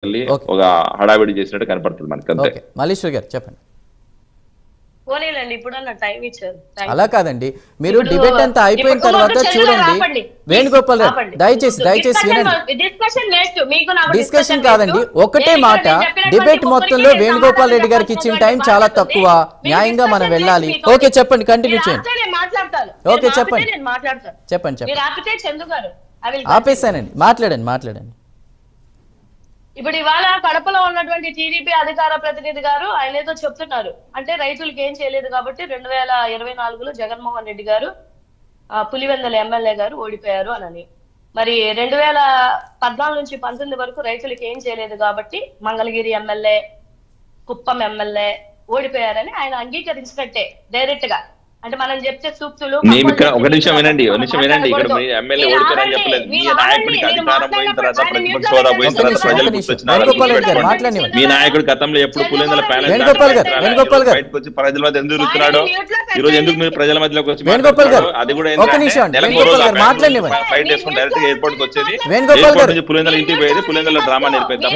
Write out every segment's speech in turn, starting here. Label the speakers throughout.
Speaker 1: ఒక హడావిడి చేసినట్టు కనపడుతుంది మనకి అంతే.
Speaker 2: మల్లేశ్వర్ గారు చెప్పండి.
Speaker 3: అలా కాదండి, మీరు డిబేట్ అంతా అయిపోయిన తర్వాత చూడండి. వేణుగోపాల్ గారు దయచేసి వినండి. డిస్కషన్ కాదండి, ఒకటే మాట. డిబేట్ మొత్తంలో వేణుగోపాల్ రెడ్డి గారికి ఇచ్చిన టైం చాలా తక్కువ. న్యాయంగా మనం వెళ్ళాలి. ఓకే చెప్పండి, కంటిన్యూ చేయండి. ఓకే చెప్పండి చెప్పండి. ఆపేసానండి, మాట్లాడండి.
Speaker 4: ఇప్పుడు ఇవాళ కడపలో ఉన్నటువంటి టీడీపీ అధికార ప్రతినిధి గారు ఆయన ఏదో చెప్తున్నారు. అంటే రైతులకు ఏం చేయలేదు కాబట్టి 2024లో జగన్మోహన్ రెడ్డి గారు పులివెందుల ఎమ్మెల్యే గారు ఓడిపోయారు అని. మరి 2014 నుంచి 19 వరకు రైతులకు ఏం చేయలేదు కాబట్టి మంగళగిరి ఎమ్మెల్యే, కుప్పం ఎమ్మెల్యే ఓడిపోయారని ఆయన అంగీకరించినట్టే డైరెక్ట్ గా. అంటే మనం చెప్తే సూక్తులు
Speaker 1: ఒక నిమిషం వినండి. ఇక్కడ ఎమ్మెల్యే ఓడిపోయారని చెప్పలేదు. మీ నాయకుడికి అధికారం పోయిన తర్వాత, ప్రతిపక్ష హోదా పోయిన తర్వాత ప్రజలు గుర్తొచ్చినారు. మీ నాయకుడు గతంలో ఎప్పుడు పులివెందుల ప్యానెల్ బయటకు వచ్చి ప్రజల మధ్య ఎందుకు తిరుగుతున్నాడు? ఈ రోజు ఎందుకు మీరు ప్రజల మధ్యలోకి వచ్చి అది కూడా ఫ్లైట్ వేసుకుని డైరెక్ట్ గా ఎయిర్పోర్ట్ కి వచ్చేది. ఎయిర్పోర్ట్ నుంచి పులివెందుల ఇంటికి పోయేది, పులివెందుల డ్రామా నేర్పేద్దాం.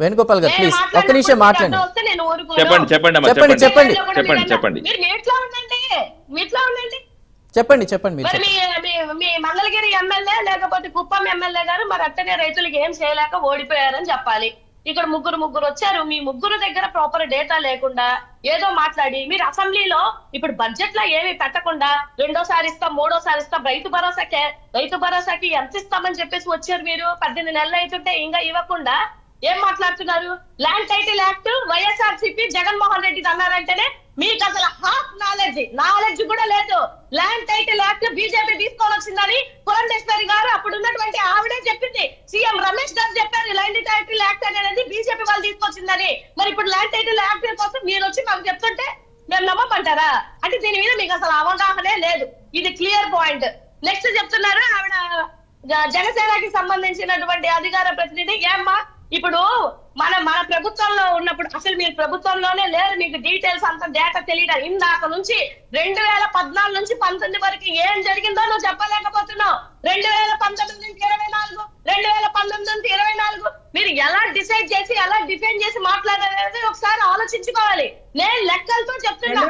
Speaker 2: వేణుగోపాల్ గారు ప్లీజ్ ఒక్క నిమిషం మాట్లాడండి.
Speaker 1: చెప్పండి.
Speaker 4: మీ మంగళగిరి ఎమ్మెల్యే లేకపోతే కుప్పం ఎమ్మెల్యే గారు మరి అట్టనే రైతులకు ఏం చేయలేక ఓడిపోయారని చెప్పాలి. ఇక్కడ ముగ్గురు వచ్చారు. మీ ముగ్గురు దగ్గర ప్రాపర్ డేటా లేకుండా ఏదో మాట్లాడి మీరు అసెంబ్లీలో ఇప్పుడు బడ్జెట్ లో ఏమి పెట్టకుండా రెండోసారి ఇస్తాం, మూడోసారి ఇస్తాం, రైతు భరోసాకి ఎంత ఇస్తామని చెప్పేసి వచ్చారు. మీరు 18 నెలలు అవుతుంటే ఇంకా ఇవ్వకుండా ఏం మాట్లాడుతున్నారు? Land title act YSRCP Jaganmohan Reddy అన్నారంటేనే మీకు అసలు హాఫ్ నాలెడ్జ్ కూడా లేదు. ల్యాండ్ టైటిల్ యాక్ట్ బీజేపీ తీసుకొని వచ్చిందని పురంధేశ్వరి గారు అప్పుడు ఉన్నటువంటి ఆవిడే చెప్పింది. సీఎం రమేష్ గారు చెప్పారు ల్యాండ్ టైటిల్ యాక్ట్ అనేది బీజేపీ వాళ్ళు తీసుకొచ్చిందని. మరి ఇప్పుడు ల్యాండ్ టైటిల్ యాక్ట్ కోసం మీరు వచ్చి మాకు చెప్తుంటే మేము నమ్మమంటారా? అంటే దీని మీద మీకు అసలు అవగాహనే లేదు. ఇది క్లియర్ పాయింట్. నెక్స్ట్ చెప్తున్నారు ఆవిడ జనసేనకి సంబంధించినటువంటి అధికార ప్రతినిధి. ఏమ్మా ఇప్పుడు మన ప్రభుత్వంలో ఉన్నప్పుడు అసలు మీరు ప్రభుత్వంలోనే లేదు, మీకు డీటెయిల్స్ అంత డేటా తెలియదు. ఇందాక నుంచి 2014 నుంచి 19 వరకు ఏం జరిగిందో నువ్వు చెప్పలేకపోతున్నావు. 2019 నుంచి 24, 2019 నుంచి 24 మీరు ఎలా డిసైడ్ చేసి ఎలా డిఫెండ్ చేసి మాట్లాడారనేది ఒకసారి ఆలోచించుకోవాలి. నేను లెక్కలతో చెప్తున్నా.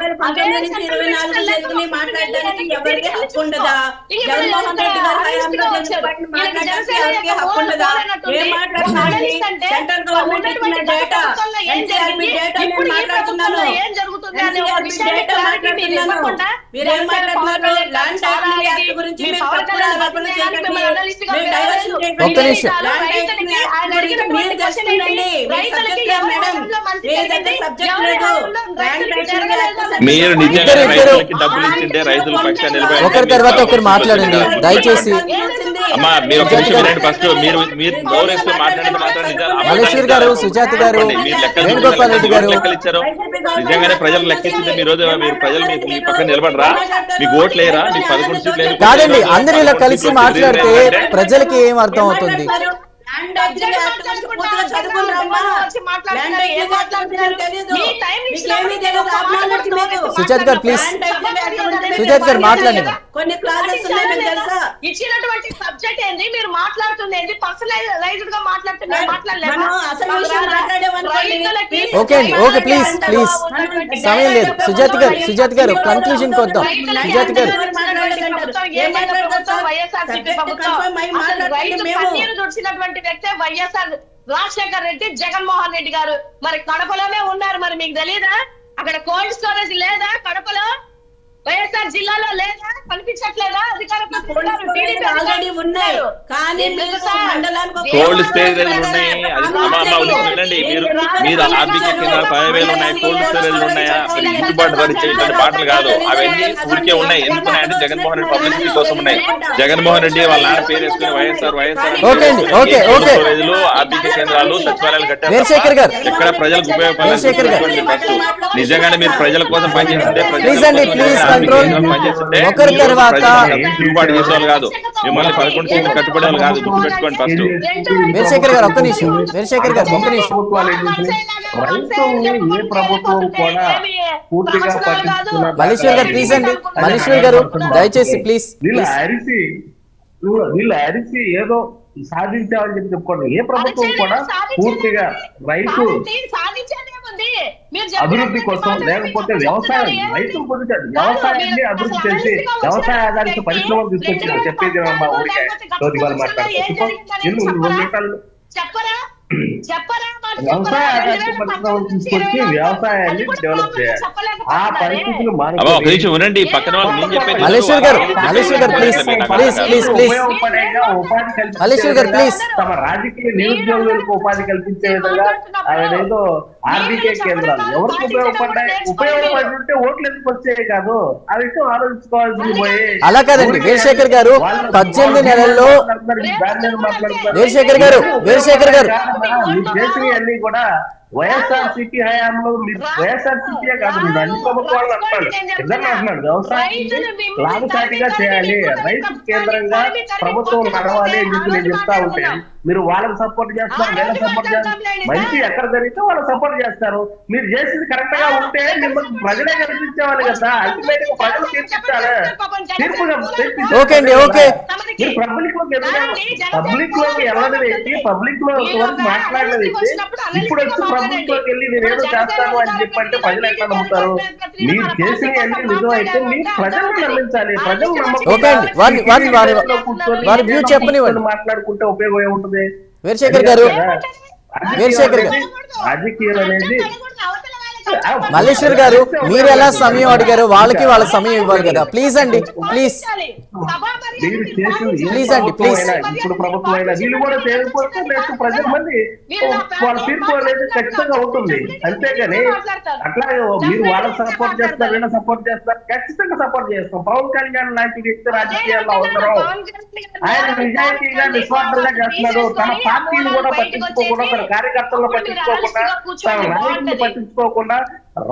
Speaker 1: మీరు నిజంగా రైతులకి డబ్బులు ఇచ్చింటే రైతుల పక్షాన్ని నిలబడి
Speaker 2: ఒకరి తర్వాత ఒకరు మాట్లాడండి దయచేసి.
Speaker 1: అమ్మా మీరు ఒక నిమిషం వినండి. ఫస్ట్ మీరు గౌరవిస్తూ మాట్లాడండి.
Speaker 2: మల్లేశ్వర్ గారు, సుజాత గారు, వేణుగోపాల్ రెడ్డి గారు
Speaker 1: లెక్కలు ఇచ్చారు. నిజంగానే ప్రజలు లెక్కించింది మీ రోజు మీరు ప్రజలు మీ పక్కన నిలబడరా? మీకు ఓట్లు లేరా? మీకు 11 సీట్లు
Speaker 2: కాదండి. అందరూ ఇలా కలిసి మాట్లాడితే ప్రజలకి ఏం అర్థం అవుతుంది? సుజాత్ గారు ప్లీజ్, సుజాత్ గారు మాట్లాడండి.
Speaker 4: ఇచ్చినటువంటి సబ్జెక్ట్ ఏంది, మీరు మాట్లాడుతుంది ఏంది, పర్సనలైజ్డ్ గా మాట్లాడుతున్నారు.
Speaker 2: ఓకే అండి, ఓకే ప్లీజ్ సమయం లేదు. సుజాత్ గారు కన్క్లూజన్ కొద్దాం. సుజాత్ గారు
Speaker 4: చూసినటువంటి వ్యక్తే వైఎస్ఆర్ రాజశేఖర్ రెడ్డి, జగన్మోహన్ రెడ్డి గారు. మరి కడపలోనే ఉన్నారు. మరి మీకు తెలియదా? అక్కడ కోల్డ్ స్టోరేజ్ లేదా? కడపలో వైఎస్ఆర్ జిల్లాలో లేదా? కనిపించట్లేదా? అధికార
Speaker 1: కోల్డ్ స్టోరేజ్ ఉన్నాయి. మీరు ఆర్థిక కేంద్రాలు 10,000 ఉన్నాయి, కోల్డ్ స్టోరేజ్ ఉన్నాయా? గిట్టుబాటు ధర ఇచ్చేటువంటి పాటలు కాదు అవన్నీ. ఊరికే ఉన్నాయి. ఎందుకున్నాయంటే జగన్మోహన్ రెడ్డి పబ్లిసిటీ కోసం ఉన్నాయి. జగన్మోహన్ రెడ్డి వాళ్ళ నాన్న పేరు వేసుకుని వైఎస్ఆర్ స్టోరేజ్లు, ఆర్థిక కేంద్రాలు, సచివాలయాలు కట్టారు. ఎక్కడ ప్రజలకు ఉపయోగపడాలి. నిజంగానే మీరు ప్రజల కోసం పనిచేస్తుంటే
Speaker 2: ఒకరి తర్వాత
Speaker 1: గిట్టుబాటు చేసేవాళ్ళు కాదు. మిమ్మల్ని 11 సీట్లు కట్టుబడే వాళ్ళు కాదు. గుర్తుపెట్టుకోండి ఫస్ట్.
Speaker 2: వీరశేఖర్ గారు ఒక్క నిమిషం. వీరశేఖర్ గారు ఒక్క నిమిషం. మల్లేశ్వర్ గారు ప్లీజ్ అండి. మల్లేశ్వర్ గారు దయచేసి ప్లీజ్.
Speaker 5: వీళ్ళు అరిసి ఏదో సాధించామని చెప్పి చెప్పుకోవడం. ఏ ప్రభుత్వం కూడా పూర్తిగా రైతు అభివృద్ధి కోసం లేకపోతే వ్యవసాయం రైతులు పొందుతాడు, వ్యవసాయాన్ని అభివృద్ధి చేసి వ్యవసాయ ఆధారిత పరిశ్రమలు తీసుకొచ్చిన చెప్పేది మా ఊరికే జ్యోతిబాలు మాట్లాడుతూ వ్యవసాయ ఆధారిత పరిశ్రమలు తీసుకొచ్చి వ్యవసాయాన్ని డెవలప్ చేయాలి. ఆ పరిస్థితులు
Speaker 2: మల్లేశ్వర్ గారు ప్లీజ్
Speaker 5: తమ రాజకీయ నిరుద్యోగులకు ఉపాధి కల్పించే విధంగా అదేదో ఆర్బీకే కేంద్రాలు ఎవరికి ఉపయోగపడుంటే ఓట్లు ఎందుకు వచ్చాయి కాదు, ఆ విషయం ఆలోచించుకోవాల్సింది పోయి.
Speaker 2: అలా కాదండి వీరశేఖర్ గారు 18 నెలల్లో వీరశేఖర్ గారు
Speaker 5: అన్ని కూడా వైఎస్ఆర్సీపీ హయాంలో వైఎస్ఆర్సీపీయే కాదు మీరు అన్ని ప్రభుత్వాలు అంటున్నాడు వ్యవసాయాన్ని లాభసాటిగా చేయాలి, రైతు కేంద్రంగా ప్రభుత్వం నడవాలి అని చెప్పి నేను చెప్తా ఉంటే మీరు వాళ్ళకి సపోర్ట్ చేస్తారు, వీళ్ళకి సపోర్ట్ చేస్తారు. మంచి ఎక్కడ జరిగితే వాళ్ళు సపోర్ట్ చేస్తారు. మీరు చేసింది కరెక్ట్ గా ఉంటే మిమ్మల్ని ప్రజలే కల్పించేవాళ్ళు కదా, అల్టిమేట్ గా ప్రజలు తీర్చిచ్చాలి. మీరు పబ్లిక్ లోకి వెళ్ళని వ్యక్తి, పబ్లిక్ లో వరకు మాట్లాడిన వ్యక్తి ఇప్పుడు వచ్చి పబ్లిక్ లోకి వెళ్ళి నేనేదో చేస్తాను అని చెప్పంటే ప్రజలు ఎట్లా నమ్ముతారు? మీరు చేసిన అన్ని నిజం అయితే మీరు ప్రజలకు నమ్మించాలి. ప్రజలు మాట్లాడుకుంటే ఉపయోగం ఏముంటుంది? రాజకీయాలు అనేది
Speaker 2: మల్లేశ్వర్ గారు మీరు ఎలా సమయం అడిగారు వాళ్ళకి వాళ్ళ సమయం ఇవ్వాలి కదా. ప్లీజ్ అండి ప్లీజ్
Speaker 5: ఇప్పుడు ప్రభుత్వం అయినా వీళ్ళు కూడా చేయకపోతే నెక్స్ట్ ప్రజల మంది వాళ్ళ తీర్పు అనేది ఖచ్చితంగా ఉంటుంది. అంతేగాని అట్లాగే మీరు వాళ్ళకి సపోర్ట్ చేస్తారు, వీళ్ళ సపోర్ట్ చేస్తారు, ఖచ్చితంగా సపోర్ట్ చేస్తాం. పవన్ కళ్యాణ్ లాంటి వ్యక్తి రాజకీయాల్లో అవసరం. ఆయన నిజాయితీగా నిస్వార్థంగా చేస్తున్నాడు. తన పార్టీని కూడా పట్టించుకోకుండా, తన కార్యకర్తలను పట్టించుకోకుండా, తన నాయకులను పట్టించుకోకుండా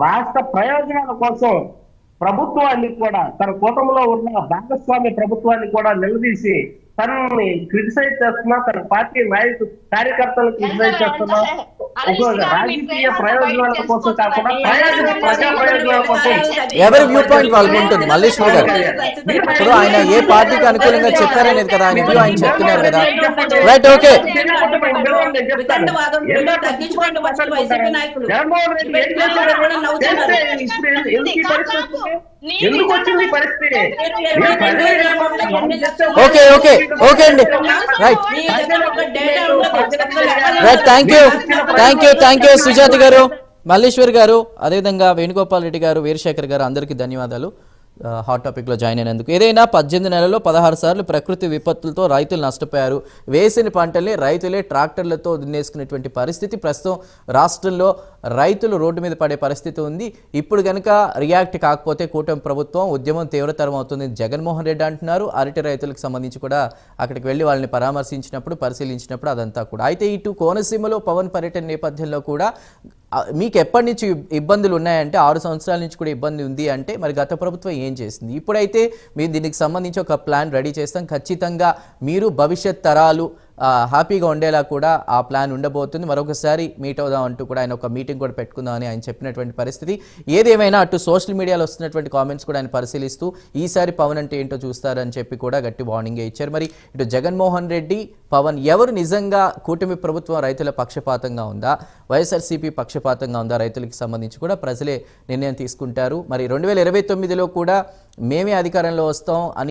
Speaker 5: రాష్ట్ర ప్రయోజనాల కోసం ప్రభుత్వాన్ని కూడా తన కూటమిలో ఉన్న భాగస్వామ్య ప్రభుత్వాన్ని కూడా నిలదీసి తనని క్రిటిసైజ్ చేస్తున్నా, తన పార్టీ నాయకులు కార్యకర్తలు క్రిటిసైజ్ చేస్తున్నా, రాజకీయ ప్రయోజనాల కోసం కాకుండా ప్రజా ప్రయోజనాల కోసం
Speaker 2: ఎవరి వ్యూ పాయింట్ వాళ్ళకు ఉంటుంది. మల్లేశ్వర్ గారు ఇప్పుడు ఆయన ఏ పార్టీకి అనుకూలంగా చెప్పారనేది కదా ఆయన వ్యూ, ఆయన చెప్తున్నారు కదా. Right, okay.
Speaker 5: ఎందుకు వచ్చింది పరిస్థితి?
Speaker 2: ఓకే ఓకే ఓకే అండి. Right right, thank you Sujatha గారు, మల్లేశ్వర్ గారు, అదేవిధంగా వేణుగోపాల్ రెడ్డి గారు, వీరశేఖర్ గారు, అందరికీ ధన్యవాదాలు హాట్ టాపిక్లో జాయిన్ అయినందుకు. ఏదైనా 18 నెలల్లో 16 సార్లు ప్రకృతి విపత్తులతో రైతులు నష్టపోయారు. వేసిన పంటల్ని రైతులే ట్రాక్టర్లతో దున్నేసుకునేటువంటి పరిస్థితి ప్రస్తుతం రాష్ట్రంలో రైతులు రోడ్డు మీద పడే పరిస్థితి ఉంది. ఇప్పుడు కనుక రియాక్ట్ కాకపోతే కూటమి ప్రభుత్వం ఉద్యమం తీవ్రతరం అవుతుంది జగన్మోహన్ రెడ్డి అంటున్నారు. అరటి రైతులకు సంబంధించి కూడా అక్కడికి వెళ్ళి వాళ్ళని పరామర్శించినప్పుడు, పరిశీలించినప్పుడు అదంతా కూడా. అయితే ఇటు కోనసీమలో పవన్ పర్యటన నేపథ్యంలో కూడా మీకు ఎప్పటి నుంచి ఇబ్బందులు ఉన్నాయంటే 6 సంవత్సరాల నుంచి కూడా ఇబ్బంది ఉంది అంటే మరి గత ప్రభుత్వం ఏం చేసింది? ఇప్పుడైతే మేము దీనికి సంబంధించి ఒక ప్లాన్ రెడీ చేస్తాం, ఖచ్చితంగా మీరు భవిష్యత్ తరాలు హ్యాపీగా ఉండేలా కూడా ఆ ప్లాన్ ఉండబోతుంది. మరొకసారి మీట్ అవుదాం అంటూ కూడా ఆయన ఒక మీటింగ్ కూడా పెట్టుకుందామని ఆయన చెప్పినటువంటి పరిస్థితి. ఏదేమైనా అటు సోషల్ మీడియాలో వస్తున్నటువంటి కామెంట్స్ కూడా ఆయన పరిశీలిస్తూ ఈసారి పవన్ అంటే ఏంటో చూస్తారని చెప్పి కూడా గట్టి వార్నింగే ఇచ్చారు. మరి ఇటు జగన్మోహన్ రెడ్డి, పవన్ ఎవరు నిజంగా కూటమి ప్రభుత్వం రైతుల పక్షపాతంగా ఉందా, వైఎస్ఆర్సీపీ పక్షపాతంగా ఉందా, రైతులకు సంబంధించి కూడా ప్రజలే నిర్ణయం తీసుకుంటారు. మరి 2029లో కూడా మేమే అధికారంలో వస్తాం అని